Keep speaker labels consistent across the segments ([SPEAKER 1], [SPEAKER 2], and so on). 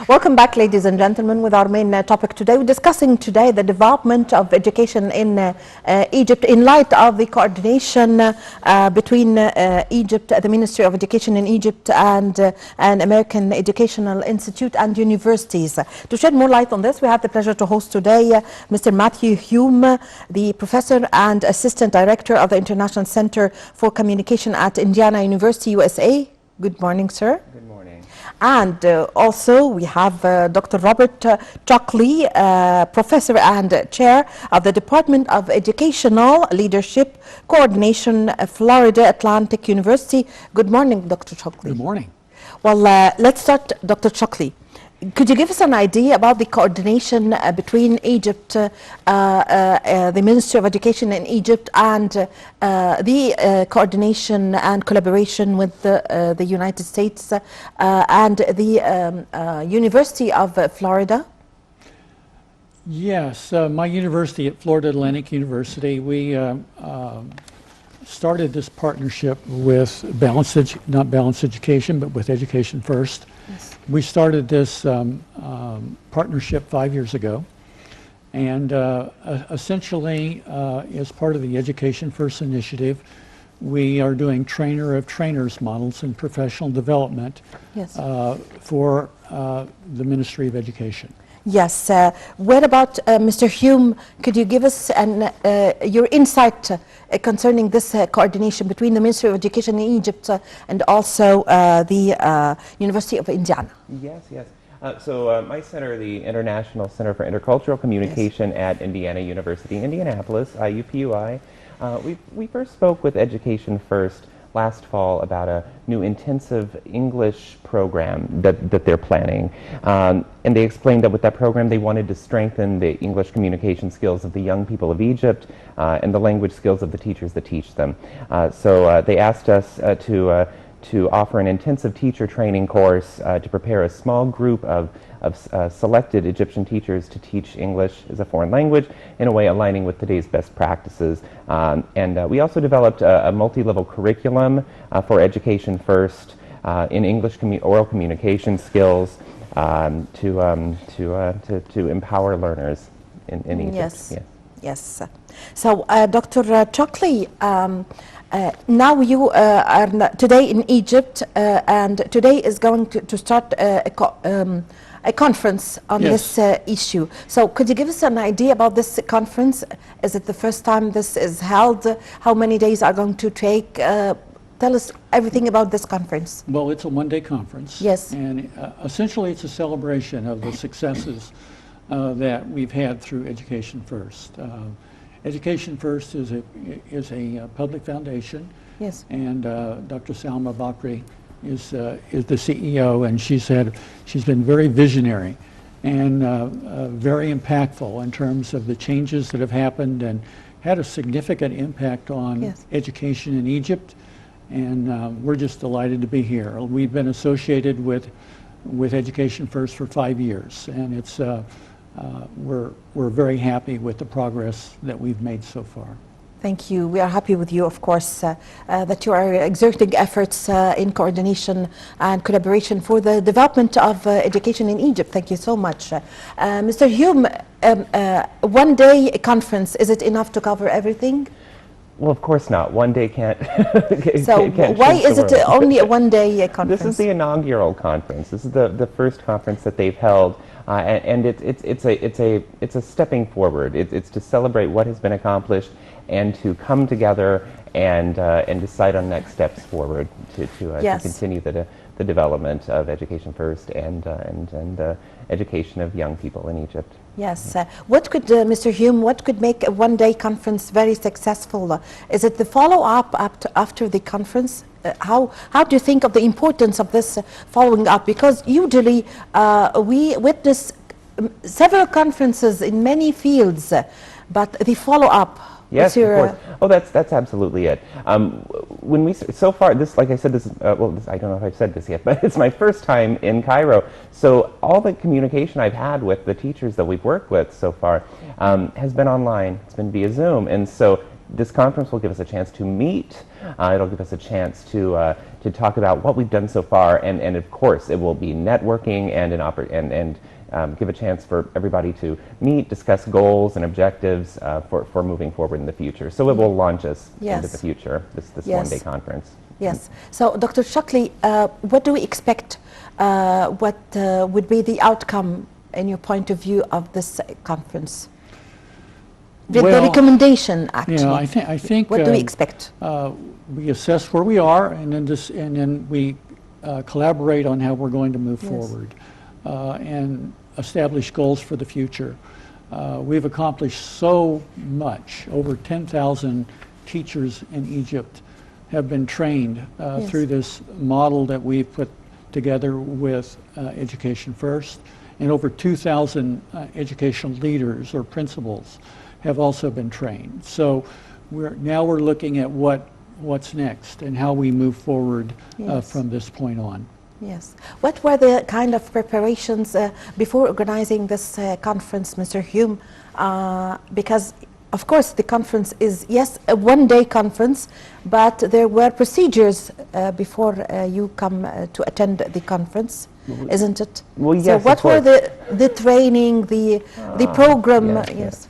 [SPEAKER 1] Welcome back, ladies and gentlemen, with our main topic today. We're discussing today the development of education in Egypt in light of the coordination between Egypt, the Ministry of Education in Egypt, and an American Educational Institute and universities. To shed more light on this, we have the pleasure to host today Mr. Matthew Hume, the professor and assistant director of the International Center for Communication at Indiana University, USA. Good morning, sir.
[SPEAKER 2] Good morning.
[SPEAKER 1] And also we have Dr. Robert Shockley, professor and chair of the Department of Educational Leadership Coordination, Florida Atlantic University. Good morning, Dr. Shockley.
[SPEAKER 3] Good morning.
[SPEAKER 1] Well, let's start, Dr. Shockley. Could you give us an idea about the coordination between Egypt, the Ministry of Education in Egypt, and the coordination and collaboration with the United States and the University of Florida?
[SPEAKER 3] Yes, my university at Florida Atlantic University, we started this partnership with not Balanced Education, but with Education First.
[SPEAKER 1] Yes.
[SPEAKER 3] We started this partnership 5 years ago, and essentially, as part of the Education First initiative, we are doing trainer of trainers models in professional development.
[SPEAKER 1] Yes.
[SPEAKER 3] For the Ministry of Education.
[SPEAKER 1] Yes. What about Mr. Hume? Could you give us your insight concerning this coordination between the Ministry of Education in Egypt and also the University of Indiana?
[SPEAKER 2] Yes, yes. So my center, the International Center for Intercultural Communication at Indiana University, Indianapolis, UPUI, we first spoke with Education First last fall about a new intensive English program that they're planning. And they explained that with that program they wanted to strengthen the English communication skills of the young people of Egypt and the language skills of the teachers that teach them. So they asked us to offer an intensive teacher training course to prepare a small group of selected Egyptian teachers to teach English as a foreign language in a way aligning with today's best practices. And we also developed a multi-level curriculum for Education First in English oral communication skills to empower learners in Egypt.
[SPEAKER 1] Yes. Yeah. Yes. So, Dr. Shockley, now you are today in Egypt, and today is going to start a conference on
[SPEAKER 3] Yes.
[SPEAKER 1] this issue. So could you give us an idea about this conference? Is it the first time this is held? How many days are going to take? Tell us everything about this conference.
[SPEAKER 3] Well, it's a one-day conference.
[SPEAKER 1] Yes.
[SPEAKER 3] And essentially it's a celebration of the successes that we've had through Education First. Education First is a public foundation.
[SPEAKER 1] Yes.
[SPEAKER 3] And Dr. Salma Bakri is the CEO, and she's been very visionary and very impactful in terms of the changes that have happened and had a significant impact on
[SPEAKER 1] Yes. education
[SPEAKER 3] in Egypt. And we're just delighted to be here. We've been associated with Education First for 5 years, and it's we're very happy with the progress that we've made so far.
[SPEAKER 1] Thank you. We are happy with you, of course, that you are exerting efforts in coordination and collaboration for the development of education in Egypt. Thank you so much. Mr. Hume, one-day conference, is it enough to cover everything?
[SPEAKER 2] Well, of course not. One day can't.
[SPEAKER 1] So
[SPEAKER 2] can't
[SPEAKER 1] why
[SPEAKER 2] change the
[SPEAKER 1] is it
[SPEAKER 2] world.
[SPEAKER 1] only a one-day conference?
[SPEAKER 2] This is the inaugural conference. This is the first conference that they've held, and it's a stepping forward. It's to celebrate what has been accomplished and to come together and decide on next steps forward to
[SPEAKER 1] Yes.
[SPEAKER 2] continue the development of Education First and education of young people in Egypt.
[SPEAKER 1] Yes. What could, Mr. Hume, what could make a one-day conference very successful? Is it the follow-up after the conference? How do you think of the importance of this following up? Because usually we witness several conferences in many fields, but the follow-up.
[SPEAKER 2] Yes, of course. Oh, that's absolutely it. When we so far, this, like I said, this is well, I don't know if I've said this yet, but it's my first time in Cairo. So all the communication I've had with the teachers that we've worked with so far has been online. It's been via Zoom, and so this conference will give us a chance to meet. It'll give us a chance to talk about what we've done so far, and of course, it will be networking and give a chance for everybody to meet, discuss goals and objectives for moving forward in the future. So it will launch us into the future, this one-day conference.
[SPEAKER 1] Yes. So, Dr. Shockley, what do we expect? What would be the outcome, in your point of view, of this conference? The recommendation, actually.
[SPEAKER 3] Yeah, I think.
[SPEAKER 1] What do we expect?
[SPEAKER 3] We assess where we are, and then we collaborate on how we're going to move forward, and establish goals for the future. We've accomplished so much. Over 10,000 teachers in Egypt have been trained through this model that we've put together with Education First, and over 2,000 educational leaders or principals have also been trained. So now we're looking at what's next and how we move forward from this point on.
[SPEAKER 1] Yes. What were the kind of preparations before organizing this conference, Mr. Hume? Because, of course, the conference is, yes, a one-day conference, but there were procedures before you come to attend the conference, isn't it?
[SPEAKER 2] Well, yes,
[SPEAKER 1] so what were the training, the program?
[SPEAKER 2] Yes.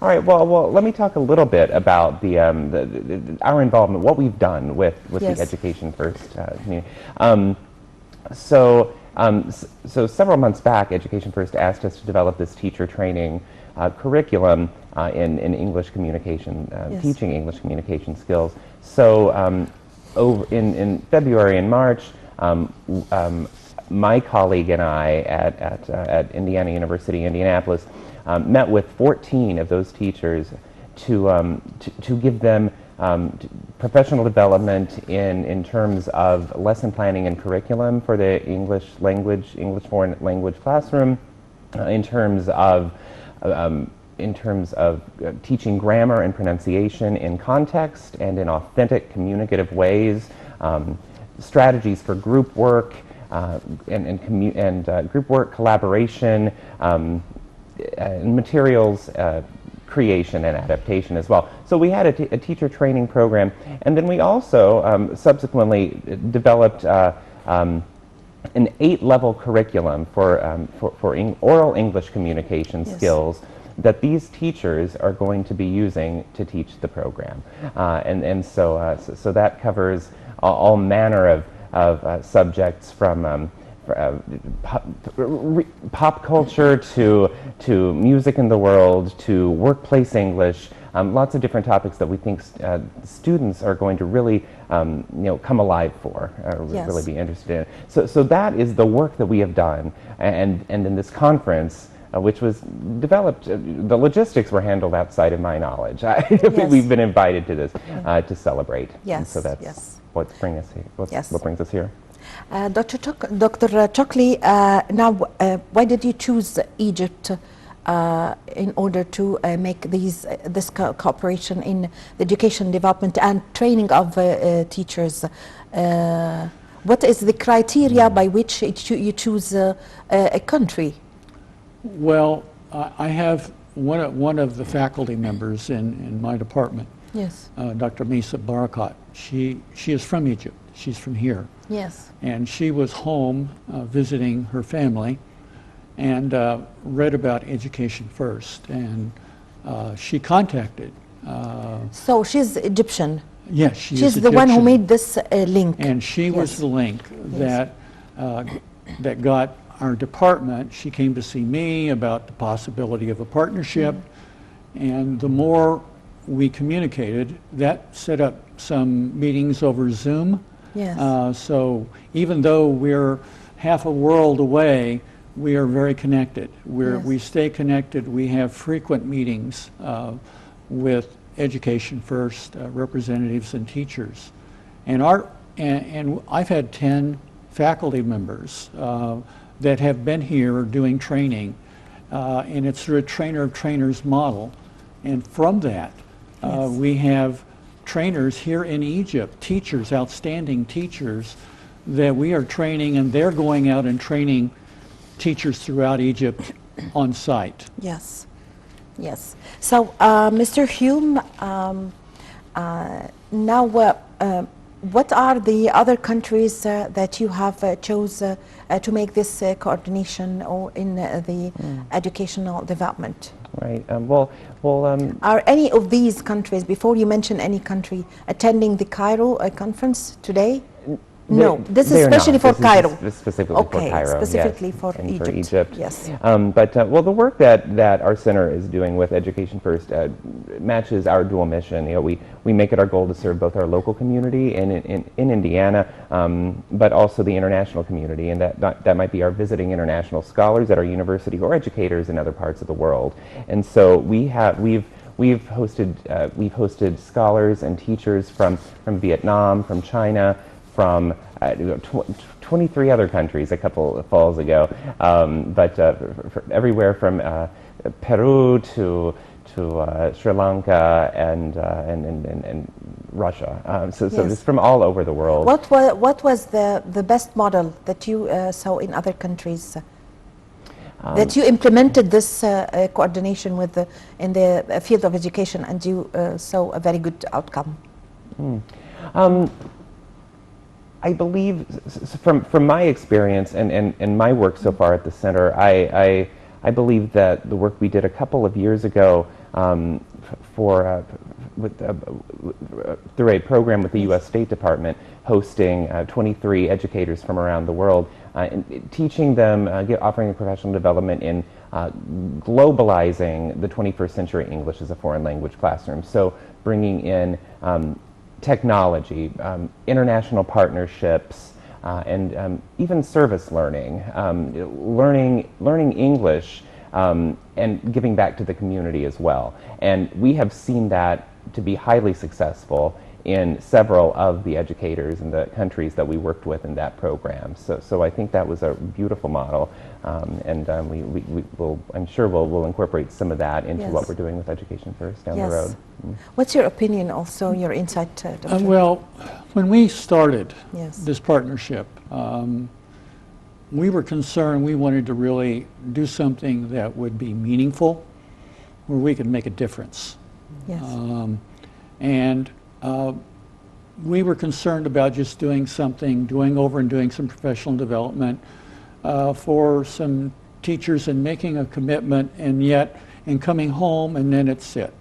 [SPEAKER 2] All right. Well, let me talk a little bit about our involvement, what we've done with the Education First community. So several months back, Education First asked us to develop this teacher training curriculum in English communication, teaching English communication skills. So over in February and March, my colleague and I at Indiana University, Indianapolis, met with 14 of those teachers to give them professional development in terms of lesson planning and curriculum for the English foreign language classroom, in terms of teaching grammar and pronunciation in context and in authentic communicative ways, strategies for group work and group work collaboration, and materials creation and adaptation as well. So we had a teacher training program, and then we also subsequently developed an 8-level curriculum for oral English communication skills that these teachers are going to be using to teach the program, and so that covers all manner of subjects from pop culture to music in the world to workplace English, lots of different topics that we think students are going to really come alive for, really be interested in. So that is the work that we have done, and in this conference, which was developed, the logistics were handled outside of my knowledge. We've been invited to this to celebrate. And so that's what brings us here.
[SPEAKER 1] Dr. Shockley, now why did you choose Egypt in order to make this cooperation in the education development and training of teachers? What is the criteria by which you choose a country?
[SPEAKER 3] Well, I have one of the faculty members in my department, Dr. Misa Barakat. She is from Egypt. She's from here.
[SPEAKER 1] Yes.
[SPEAKER 3] And she was home visiting her family and read about Education First, and she contacted.
[SPEAKER 1] So she's Egyptian?
[SPEAKER 3] Yes, she's
[SPEAKER 1] the
[SPEAKER 3] Egyptian.
[SPEAKER 1] One who made this link.
[SPEAKER 3] And she was the link that got our department. She came to see me about the possibility of a partnership, and the more we communicated, that set up some meetings over Zoom. So even though we're half a world away, we are very connected. We stay connected. We have frequent meetings with Education First representatives and teachers. And I've had 10 faculty members that have been here doing training, and it's through a trainer of trainers model. And from that, we have trainers here in Egypt, teachers, outstanding teachers that we are training, and they're going out and training teachers throughout Egypt on site.
[SPEAKER 1] Yes. So, Mr. Hume, Now, what are the other countries that you have chose to make this coordination or in the educational development?
[SPEAKER 2] Right.
[SPEAKER 1] Are any of these countries, before you mention any country, attending the Cairo conference today? No, this is especially for Cairo.
[SPEAKER 2] This is specifically for Cairo,
[SPEAKER 1] specifically
[SPEAKER 2] yes,
[SPEAKER 1] for
[SPEAKER 2] and
[SPEAKER 1] Egypt.
[SPEAKER 2] for Egypt.
[SPEAKER 1] Yes.
[SPEAKER 2] Well, the work that our center is doing with Education First matches our dual mission. You know, we make it our goal to serve both our local community in Indiana, but also the international community, and that might be our visiting international scholars at our university or educators in other parts of the world. And so we've hosted scholars and teachers from Vietnam, from China, from 23 other countries a couple of falls ago, but everywhere from Peru to Sri Lanka and Russia. So it's from all over the world.
[SPEAKER 1] What was the best model that you saw in other countries? That you implemented this coordination with in the field of education, and you saw a very good outcome?
[SPEAKER 2] I believe, from my experience and my work so far at the center, I believe that the work we did a couple of years ago through a program with the U.S. State Department, hosting 23 educators from around the world, and teaching them, offering professional development in globalizing the 21st century English as a foreign language classroom. So bringing in technology, international partnerships, and even service learning, learning English, and giving back to the community as well. And we have seen that to be highly successful in several of the educators in the countries that we worked with in that program. So I think that was a beautiful model, and we will, I'm sure we'll incorporate some of that into what we're doing with Education First down the road.
[SPEAKER 1] What's your opinion also, your insight, Dr.?
[SPEAKER 3] Well, when we started this partnership, we were concerned, we wanted to really do something that would be meaningful, where we could make a difference.
[SPEAKER 1] Yes.
[SPEAKER 3] And we were concerned about just doing some professional development for some teachers and making a commitment and coming home and then it's it.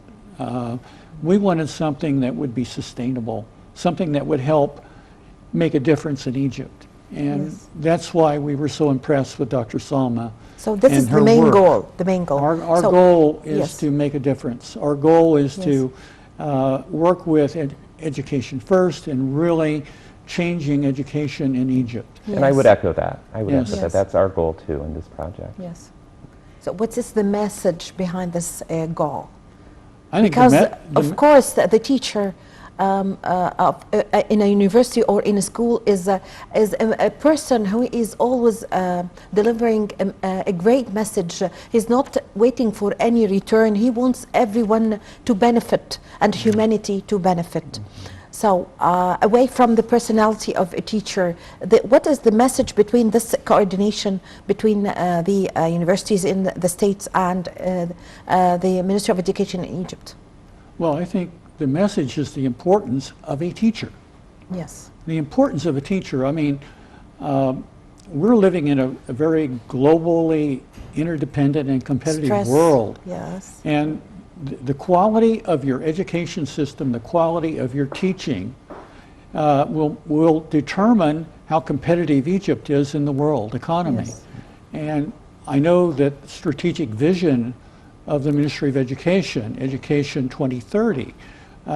[SPEAKER 3] We wanted something that would be sustainable, something that would help make a difference in Egypt. And that's why we were so impressed with Dr. Salma.
[SPEAKER 1] So this is the main goal.
[SPEAKER 3] Our goal is to make a difference. Our goal is to work with Education First and really changing education in Egypt.
[SPEAKER 2] And I would echo that. That's our goal too in this project.
[SPEAKER 1] Yes. So what is the message behind this goal?
[SPEAKER 3] I think
[SPEAKER 1] because of course the teacher in a university or in a school is a person who is always delivering a great message. He's not waiting for any return. He wants everyone to benefit and humanity to benefit. So away from the personality of a teacher, what is the message between this coordination between the universities in the States and the Ministry of Education in Egypt?
[SPEAKER 3] Well, I think the message is the importance of a teacher.
[SPEAKER 1] Yes.
[SPEAKER 3] The importance of a teacher. I mean, we're living in a very globally interdependent and competitive world.
[SPEAKER 1] Yes.
[SPEAKER 3] And the quality of your education system, the quality of your teaching will determine how competitive Egypt is in the world economy.
[SPEAKER 1] Yes.
[SPEAKER 3] And I know that the strategic vision of the Ministry of Education, Education 2030,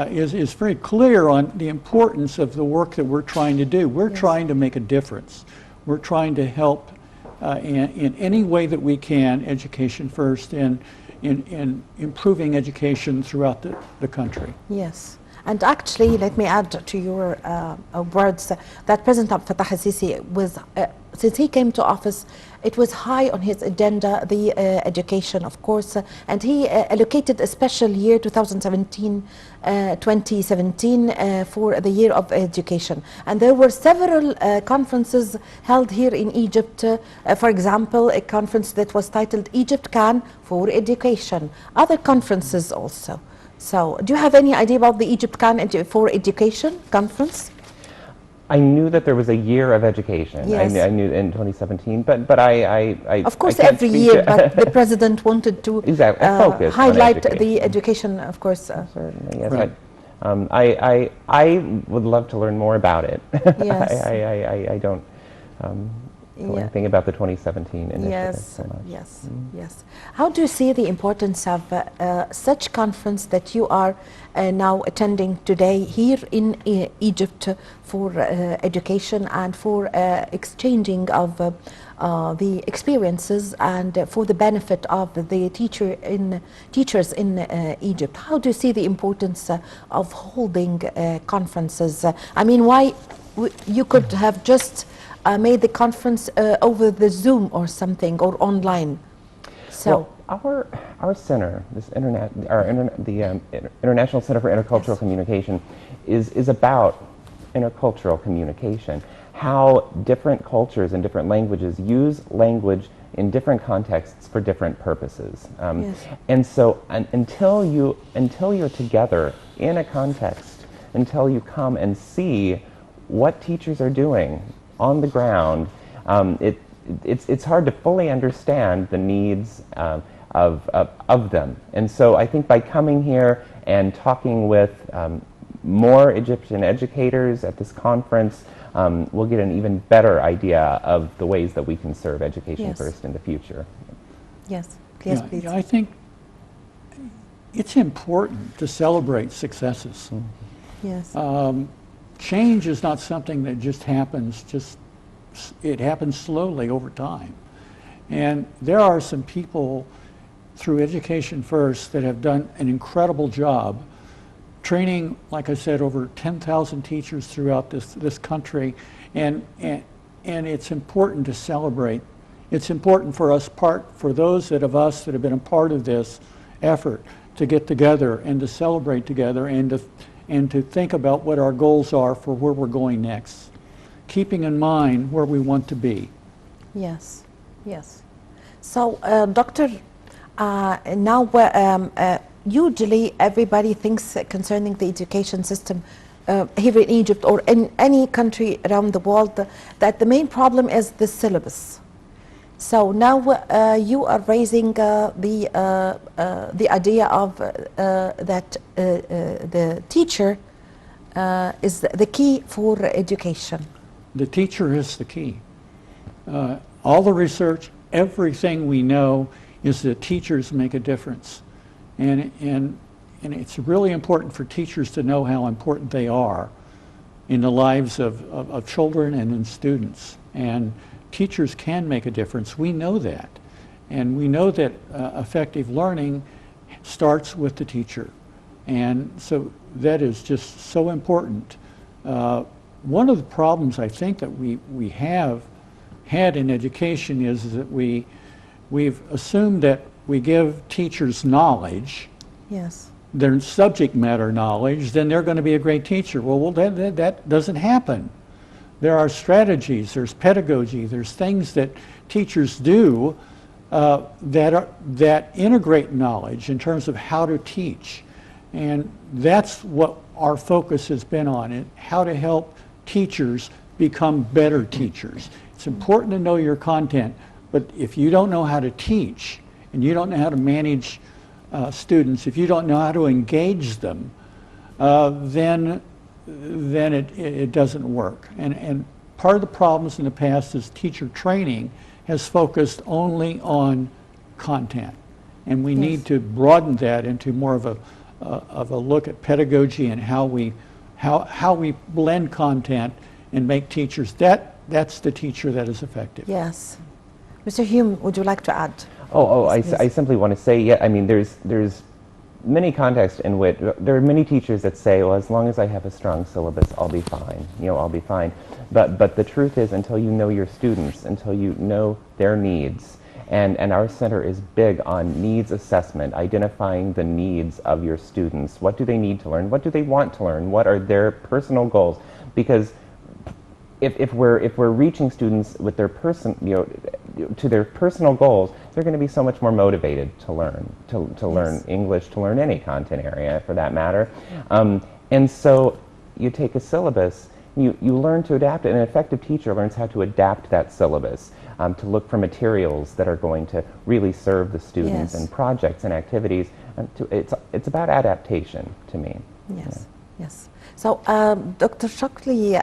[SPEAKER 3] is very clear on the importance of the work that we're trying to do. We're trying to make a difference. We're trying to help in any way that we can, Education First, in improving education throughout the country.
[SPEAKER 1] Yes. And actually, let me add to your words that President Abdel Fattah al-Sisi was, since he came to office, it was high on his agenda, the education, of course, and he allocated a special year, 2017, for the year of education. And there were several conferences held here in Egypt. For example, a conference that was titled Egypt Can for Education. Other conferences also. So, do you have any idea about the Egypt for Education conference?
[SPEAKER 2] I knew that there was a year of education.
[SPEAKER 1] Yes.
[SPEAKER 2] I knew in 2017, but I
[SPEAKER 1] Of course,
[SPEAKER 2] I can't
[SPEAKER 1] every
[SPEAKER 2] speak
[SPEAKER 1] year,
[SPEAKER 2] to-
[SPEAKER 1] but the president wanted to
[SPEAKER 2] Exactly, focus on
[SPEAKER 1] highlight
[SPEAKER 2] education.
[SPEAKER 1] the education, of course.
[SPEAKER 2] Certainly, yes.
[SPEAKER 3] Right.
[SPEAKER 2] I would love to learn more about it.
[SPEAKER 1] Yes.
[SPEAKER 2] I don't know
[SPEAKER 1] Yeah.
[SPEAKER 2] anything about the 2017 initiative
[SPEAKER 1] Yes,
[SPEAKER 2] so much.
[SPEAKER 1] yes, yes. How do you see the importance of such conference that you are now attending today here in Egypt for education and for exchanging of the experiences and for the benefit of the teachers in Egypt? How do you see the importance of holding conferences? I mean, why you could have just made the conference over the Zoom or something or online. So
[SPEAKER 2] Well, our center, this International Center for Intercultural
[SPEAKER 1] Yes.
[SPEAKER 2] Communication, is about intercultural communication. How different cultures and different languages use language in different contexts for different purposes.
[SPEAKER 1] Yes.
[SPEAKER 2] And so, until you're together in a context, until you come and see what teachers are doing on the ground, it's hard to fully understand the needs of them. And so I think by coming here and talking with more Egyptian educators at this conference, we'll get an even better idea of the ways that we can serve education
[SPEAKER 1] Yes.
[SPEAKER 2] first in the future.
[SPEAKER 1] yes,
[SPEAKER 3] Yeah,
[SPEAKER 1] please.
[SPEAKER 3] I think it's important to celebrate successes.
[SPEAKER 1] Yes,
[SPEAKER 3] Change is not something that just happens, it happens slowly over time. And there are some people through Education First that have done an incredible job training, like I said, over 10,000 teachers throughout this country, and it's important to celebrate. It's important for those of us that have been a part of this effort to get together and to celebrate together and to think about what our goals are for where we're going next, keeping in mind where we want to be.
[SPEAKER 1] yes, yes. So, Doctor, now usually everybody thinks concerning the education system here in Egypt or in any country around the world that the main problem is the syllabus. So now you are raising the idea of that the teacher is the key for education.
[SPEAKER 3] The teacher is the key. All the research, everything we know is that teachers make a difference. And it's really important for teachers to know how important they are in the lives of children and in students. And teachers can make a difference. We know that. And we know that effective learning starts with the teacher. And so that is just so important. One of the problems I think that we have had in education is that we've assumed that we give teachers knowledge,
[SPEAKER 1] Yes.
[SPEAKER 3] their subject matter knowledge, then they're going to be a great teacher. Well, that doesn't happen. There are strategies, there's pedagogy, there's things that teachers do that integrate knowledge in terms of how to teach. And that's what our focus has been on, and how to help teachers become better teachers. It's important to know your content, but if you don't know how to teach, and you don't know how to manage students, if you don't know how to engage them, then it doesn't work. And part of the problems in the past is teacher training has focused only on content. And we need to broaden that into more of a look at pedagogy and how we blend content and make teachers, that's the teacher that is effective.
[SPEAKER 1] Yes. Mr. Hume, would you like to add?
[SPEAKER 2] I simply want to say, yeah, I mean, there's many contexts in which there are many teachers that say, well, as long as I have a strong syllabus, I'll be fine. I'll be fine. But the truth is, until you know your students, until you know their needs, and our center is big on needs assessment, identifying the needs of your students. What do they need to learn? What do they want to learn? What are their personal goals? Because if we're reaching students with their to their personal goals, they're going to be so much more motivated to learn learn English, to learn any content area for that matter. And so you take a syllabus, you learn to adapt it. An effective teacher learns how to adapt that syllabus, to look for materials that are going to really serve the students, and projects and activities. And it's about adaptation to me.
[SPEAKER 1] Yes, yes. So, Dr. Shockley,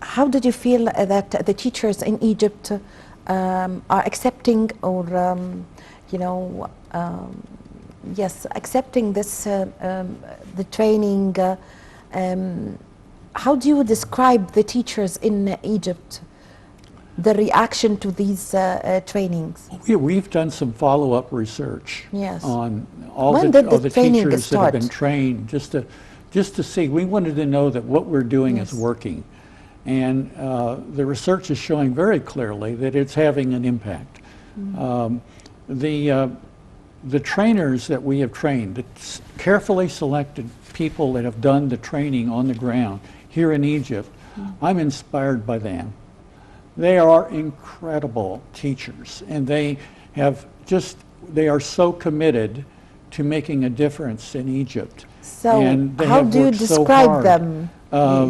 [SPEAKER 1] how did you feel that the teachers in Egypt are accepting, or yes, accepting this the training? How do you describe the teachers in Egypt, the reaction to these trainings?
[SPEAKER 3] We've done some follow-up research on all
[SPEAKER 1] When
[SPEAKER 3] the
[SPEAKER 1] did the training
[SPEAKER 3] teachers that
[SPEAKER 1] start?
[SPEAKER 3] have been trained, just to see. We wanted to know that what we're doing is working. And the research is showing very clearly that it's having an impact. The trainers that we have trained, the carefully selected people that have done the training on the ground here in Egypt, I'm inspired by them. They are incredible teachers, and they are so committed to making a difference in Egypt.
[SPEAKER 1] So
[SPEAKER 3] and they
[SPEAKER 1] how
[SPEAKER 3] have
[SPEAKER 1] do you
[SPEAKER 3] worked so
[SPEAKER 1] describe
[SPEAKER 3] hard.
[SPEAKER 1] them?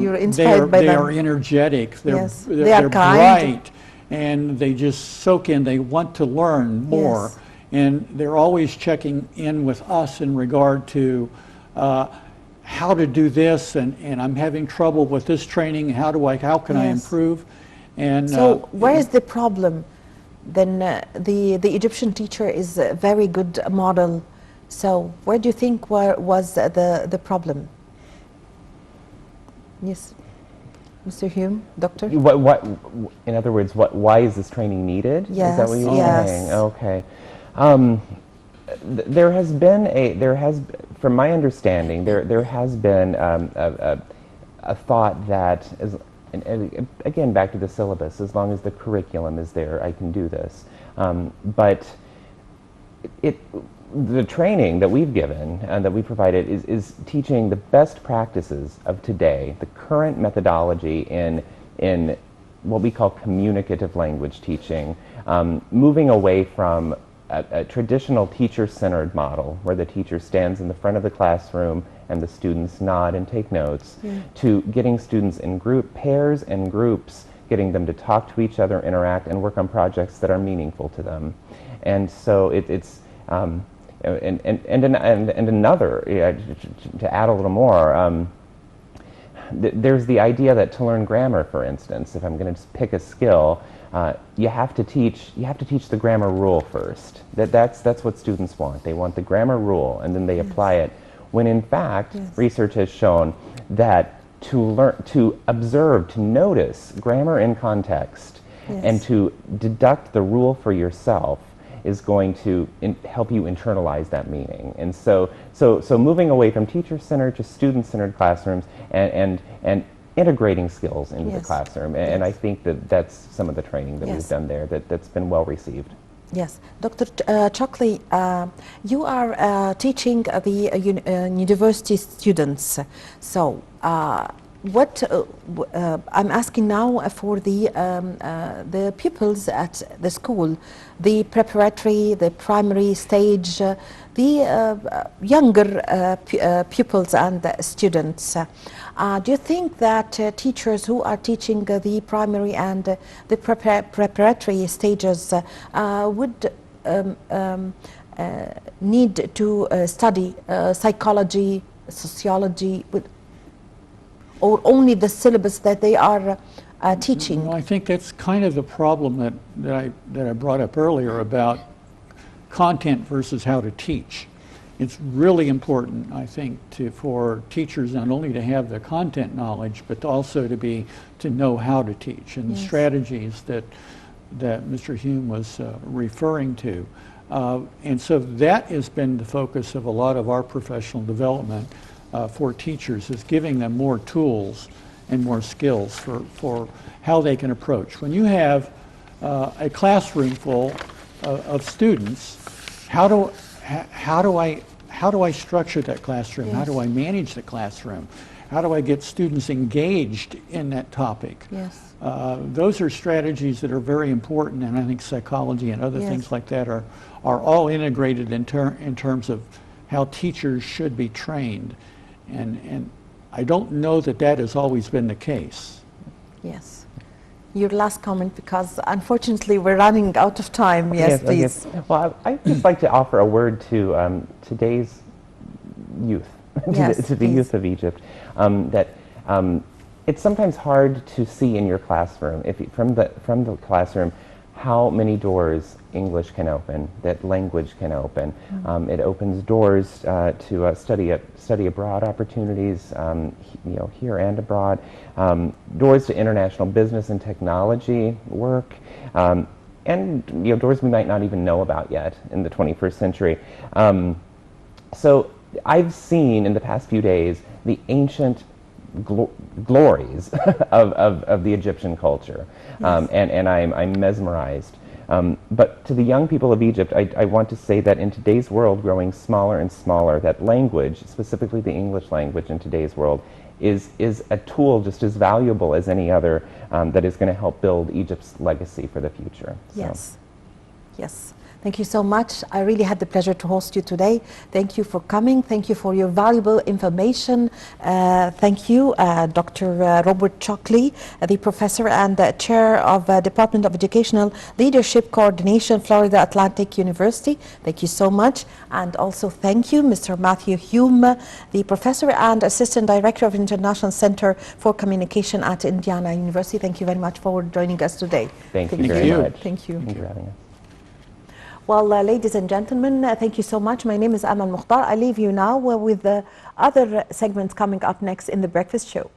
[SPEAKER 1] You're inspired by them.
[SPEAKER 3] They are energetic. They're
[SPEAKER 1] They are kind.
[SPEAKER 3] bright, and they just soak in. They want to learn more, and they're always checking in with us in regard to how to do this, and I'm having trouble with this training. How can I improve? And
[SPEAKER 1] so where is the problem? Then the Egyptian teacher is a very good model. So where do you think was the problem? Yes, Mr. Hume, doctor.
[SPEAKER 2] In other words, why is this training needed?
[SPEAKER 1] Yes,
[SPEAKER 2] is that what you're saying? Okay. There has, from my understanding, there has been a thought that, and again, back to the syllabus, as long as the curriculum is there, I can do this. But the training that we've given and that we provided is teaching the best practices of today, the current methodology in what we call communicative language teaching, moving away from a traditional teacher-centered model where the teacher stands in the front of the classroom and the students nod and take notes, to getting students in pairs and groups, getting them to talk to each other, interact, and work on projects that are meaningful to them. And so it's another, to add a little more, there's the idea that to learn grammar, for instance, if I'm going to just pick a skill, you have to teach the grammar rule first. That's what students want. They want the grammar rule, and then they apply it. When in fact, research has shown that to learn, to observe, to notice grammar in context, and to deduct the rule for yourself is going to help you internalize that meaning. And so moving away from teacher-centered to student-centered classrooms and integrating skills into the classroom. And I think that's some of the training that we've done there that's been well received.
[SPEAKER 1] Yes. Dr. Shockley, you are teaching the university students. So what I'm asking now for the pupils at the school, the preparatory, the primary stage, the younger pupils and students. Do you think that teachers who are teaching the primary and the preparatory stages would need to study psychology, sociology, or only the syllabus that they are teaching?
[SPEAKER 3] Well, I think that's kind of the problem that I brought up earlier about content versus how to teach. It's really important, I think, for teachers not only to have the content knowledge, but also to know how to teach, and the strategies that Mr. Hume was referring to. And so that has been the focus of a lot of our professional development for teachers, is giving them more tools and more skills for how they can approach. When you have a classroom full of students, how do I structure that classroom? How do I manage the classroom? how do I get students engaged in that topic?
[SPEAKER 1] Yes.
[SPEAKER 3] Those are strategies that are very important, and I think psychology and other
[SPEAKER 1] Yes.
[SPEAKER 3] things like that are all integrated in terms of how teachers should be trained. And I don't know that that has always been the case.
[SPEAKER 1] Yes. Your last comment, because unfortunately we're running out of time. Yes, please.
[SPEAKER 2] Yes. Well, I'd just like to offer a word to today's youth,
[SPEAKER 1] Yes,
[SPEAKER 2] to the
[SPEAKER 1] please.
[SPEAKER 2] youth of Egypt, that it's sometimes hard to see in your classroom, from the classroom, how many doors English can open, that language can open. It opens doors to study abroad opportunities, here and abroad. Doors to international business and technology work, and doors we might not even know about yet in the 21st century. So I've seen in the past few days the ancient glories of the Egyptian culture, and I'm mesmerized. But to the young people of Egypt, I want to say that in today's world, growing smaller and smaller, that language, specifically the English language in today's world, is a tool just as valuable as any other that is going to help build Egypt's legacy for the future. So.
[SPEAKER 1] Yes. Yes. Thank you so much. I really had the pleasure to host you today. Thank you for coming. Thank you for your valuable information. Thank you, Dr. Robert Shockley, the professor and chair of Department of Educational Leadership Coordination, Florida Atlantic University. Thank you so much. And also thank you, Mr. Matthew Hume, the professor and assistant director of International Center for Communication at Indiana University. Thank you very much for joining us today.
[SPEAKER 2] Thank you very much.
[SPEAKER 1] Thank you.
[SPEAKER 2] Thank you for having us.
[SPEAKER 1] Well, ladies and gentlemen, thank you so much. My name is Amal Mukhtar. I leave you now with the other segments coming up next in The Breakfast Show.